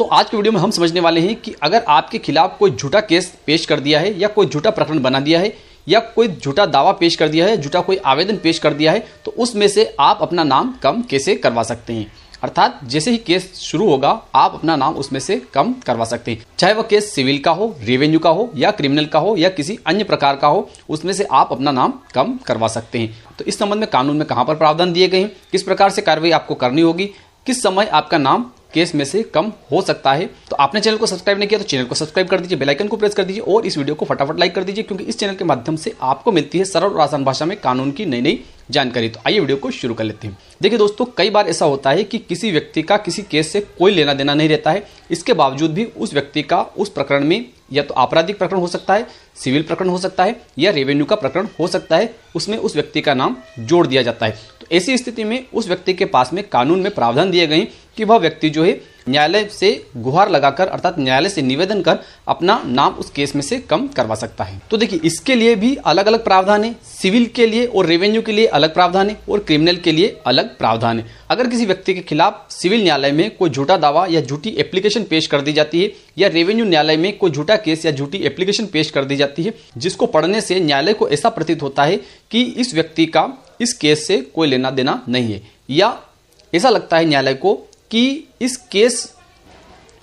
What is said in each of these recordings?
तो आज की वीडियो में हम समझने वाले हैं कि अगर आपके खिलाफ कोई झूठा केस पेश कर दिया है या कोई झूठा प्रकरण बना दिया है या कोई झूठा दावा पेश कर दिया है, झूठा कोई आवेदन पेश कर दिया है, तो उसमें से आप अपना नाम कम कैसे करवा सकते हैं। अर्थात जैसे ही केस शुरू होगा आप अपना नाम उसमें से कम करवा सकते हैं। चाहे वह केस सिविल का हो, रेवेन्यू का हो या क्रिमिनल का हो या किसी अन्य प्रकार का हो, उसमें से आप अपना नाम कम करवा सकते हैं। तो इस संबंध में कानून में कहां पर प्रावधान दिए गए हैं, किस प्रकार से कार्रवाई आपको करनी होगी, किस समय आपका नाम केस में से कम हो सकता है। तो आपने चैनल को सब्सक्राइब नहीं किया तो चैनल को सब्सक्राइब कर दीजिए, बेल आइकन को प्रेस कर दीजिए और इस वीडियो को फटाफट लाइक कर दीजिए, क्योंकि इस चैनल के माध्यम से आपको मिलती है सरल और आसान भाषा में कानून की नई नई जानकारी। तो आइए वीडियो को शुरू कर लेते हैं। देखिए दोस्तों, कई बार ऐसा होता है कि किसी व्यक्ति का किसी केस से कोई लेना देना नहीं रहता है, इसके बावजूद भी उस व्यक्ति का उस प्रकरण में या तो आपराधिक प्रकरण हो सकता है, सिविल प्रकरण हो सकता है या रेवेन्यू का प्रकरण हो सकता है, उसमें उस व्यक्ति का नाम जोड़ दिया जाता है। तो ऐसी स्थिति में उस व्यक्ति के पास में कानून में प्रावधान दिए गए कि वह व्यक्ति जो है न्यायालय से गुहार लगाकर अर्थात न्यायालय से निवेदन कर अपना नाम उस केस में से कम करवा सकता है। तो देखिए, इसके लिए भी अलग अलग प्रावधान है। सिविल के लिए और रेवेन्यू के लिए अलग प्रावधान है और क्रिमिनल के लिए अलग प्रावधान है। अगर किसी व्यक्ति के खिलाफ सिविल न्यायालय में कोई झूठा दावा या झूठी एप्लीकेशन पेश कर दी जाती है या रेवेन्यू न्यायालय में कोई झूठा केस या झूठी एप्लीकेशन पेश कर दी जाती है, जिसको पढ़ने से न्यायालय को ऐसा प्रतीत होता है कि इस व्यक्ति का इस केस से कोई लेना देना नहीं है, या ऐसा लगता है न्यायालय को कि इस केस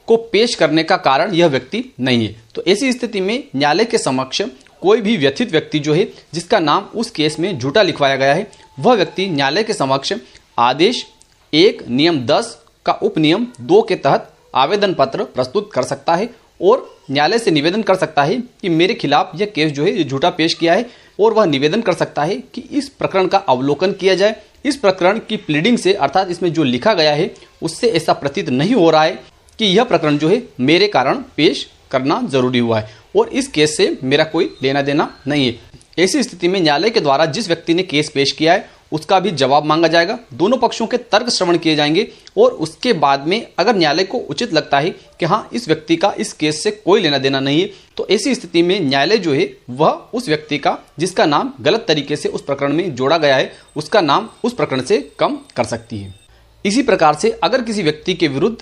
को पेश करने का कारण यह व्यक्ति नहीं है, तो ऐसी स्थिति में न्यायालय के समक्ष कोई भी व्यथित व्यक्ति जो है जिसका नाम उस केस में झूठा लिखवाया गया है, वह व्यक्ति न्यायालय के समक्ष आदेश 1 नियम 10 का उपनियम 2 के तहत आवेदन पत्र प्रस्तुत कर सकता है और न्यायालय से निवेदन कर सकता है कि मेरे खिलाफ यह केस जो है झूठा पेश किया है, और वह निवेदन कर सकता है कि इस प्रकरण का अवलोकन किया जाए। इस प्रकरण की प्लीडिंग से अर्थात इसमें जो लिखा गया है उससे ऐसा प्रतीत नहीं हो रहा है कि यह प्रकरण जो है मेरे कारण पेश करना जरूरी हुआ है और इस केस से मेरा कोई लेना देना नहीं है। ऐसी स्थिति में न्यायालय के द्वारा जिस व्यक्ति ने केस पेश किया है उसका भी जवाब मांगा जाएगा, दोनों पक्षों के तर्क श्रवण किए जाएंगे और उसके बाद में अगर न्यायालय को उचित लगता है कि हाँ इस व्यक्ति का इस केस से कोई लेना देना नहीं है, तो ऐसी स्थिति में न्यायालय जो है वह उस व्यक्ति का जिसका नाम गलत तरीके से उस प्रकरण में जोड़ा गया है उसका नाम उस प्रकरण से कम कर सकती है। इसी प्रकार से अगर किसी व्यक्ति के विरुद्ध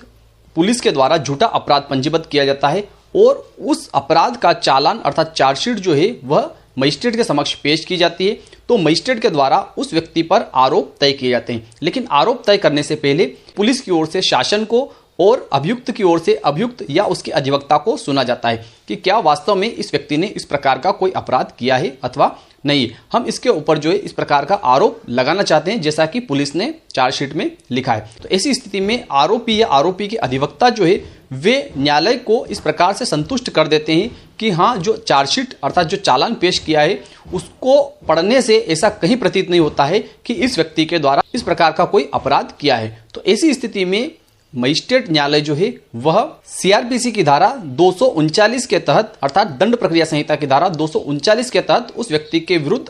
पुलिस के द्वारा झूठा अपराध पंजीबद्ध किया जाता है और उस अपराध का चालान अर्थात चार्जशीट जो है वह मजिस्ट्रेट के समक्ष पेश की जाती है, तो मजिस्ट्रेट के द्वारा उस व्यक्ति पर आरोप तय किए जाते हैं। लेकिन आरोप तय करने से पहले पुलिस की ओर से शासन को और अभियुक्त की ओर से अभियुक्त या उसके अधिवक्ता को सुना जाता है कि क्या वास्तव में इस व्यक्ति ने इस प्रकार का कोई अपराध किया है अथवा नहीं। हम इसके ऊपर जो है इस प्रकार का आरोप लगाना चाहते हैं जैसा कि पुलिस ने चार्जशीट में लिखा है। तो ऐसी स्थिति में आरोपी या आरोपी के अधिवक्ता जो है वे न्यायालय को इस प्रकार से संतुष्ट कर देते हैं कि हाँ जो चार्जशीट अर्थात जो चालान पेश किया है उसको पढ़ने से ऐसा कहीं प्रतीत नहीं होता है कि इस व्यक्ति के द्वारा इस प्रकार का कोई अपराध किया है। तो ऐसी स्थिति में मजिस्ट्रेट न्यायालय जो है वह सीआरपीसी की धारा 239 के तहत अर्थात दंड प्रक्रिया संहिता की धारा 239 के तहत उस व्यक्ति के विरुद्ध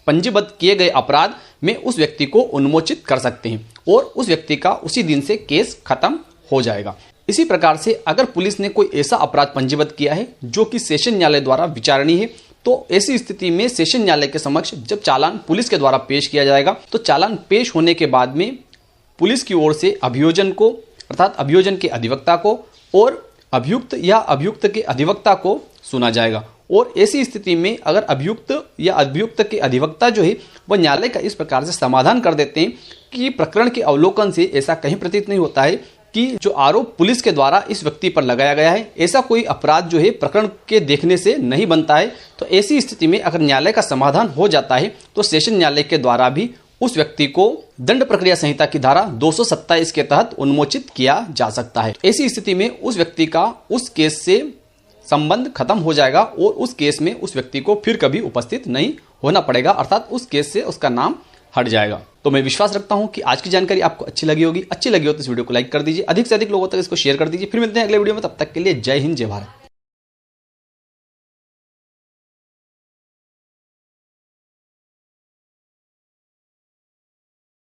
पंजीबद्ध किए गए अपराध में उस व्यक्ति को उन्मोचित कर सकते हैं और उस व्यक्ति का उसी दिन से केस खत्म हो जाएगा। इसी प्रकार से अगर पुलिस ने कोई ऐसा अपराध पंजीबद्ध किया है जो कि सेशन न्यायालय द्वारा विचारणीय है, तो ऐसी स्थिति में सेशन न्यायालय के समक्ष जब चालान पुलिस के द्वारा पेश किया जाएगा, तो चालान पेश होने के बाद में पुलिस की ओर से अभियोजन को अर्थात अभियोजन के अधिवक्ता को और अभियुक्त या अभियुक्त के अधिवक्ता को सुना जाएगा। और ऐसी स्थिति में अगर अभियुक्त या अभियुक्त के अधिवक्ता जो है वह न्यायालय का इस प्रकार से समाधान कर देते हैं कि प्रकरण के अवलोकन से ऐसा कहीं प्रतीत नहीं होता है कि जो आरोप पुलिस के द्वारा इस व्यक्ति पर लगाया गया है ऐसा कोई अपराध जो है प्रकरण के देखने से नहीं बनता है, तो ऐसी स्थिति में अगर न्यायालय का समाधान हो जाता है तो सेशन न्यायालय के द्वारा भी उस व्यक्ति को दंड प्रक्रिया संहिता की धारा 227 के तहत उन्मोचित किया जा सकता है। ऐसी स्थिति में उस व्यक्ति का उस केस से संबंध खत्म हो जाएगा और उस केस में उस व्यक्ति को फिर कभी उपस्थित नहीं होना पड़ेगा, अर्थात उस केस से उसका नाम हट जाएगा। तो मैं विश्वास रखता हूं कि आज की जानकारी आपको अच्छी लगी होगी। अच्छी लगी हो तो इस वीडियो को लाइक कर दीजिए, अधिक से अधिक लोगों तक इसको शेयर कर दीजिए। फिर मिलते हैं अगले वीडियो में, तब तक के लिए जय हिंद जय भारत।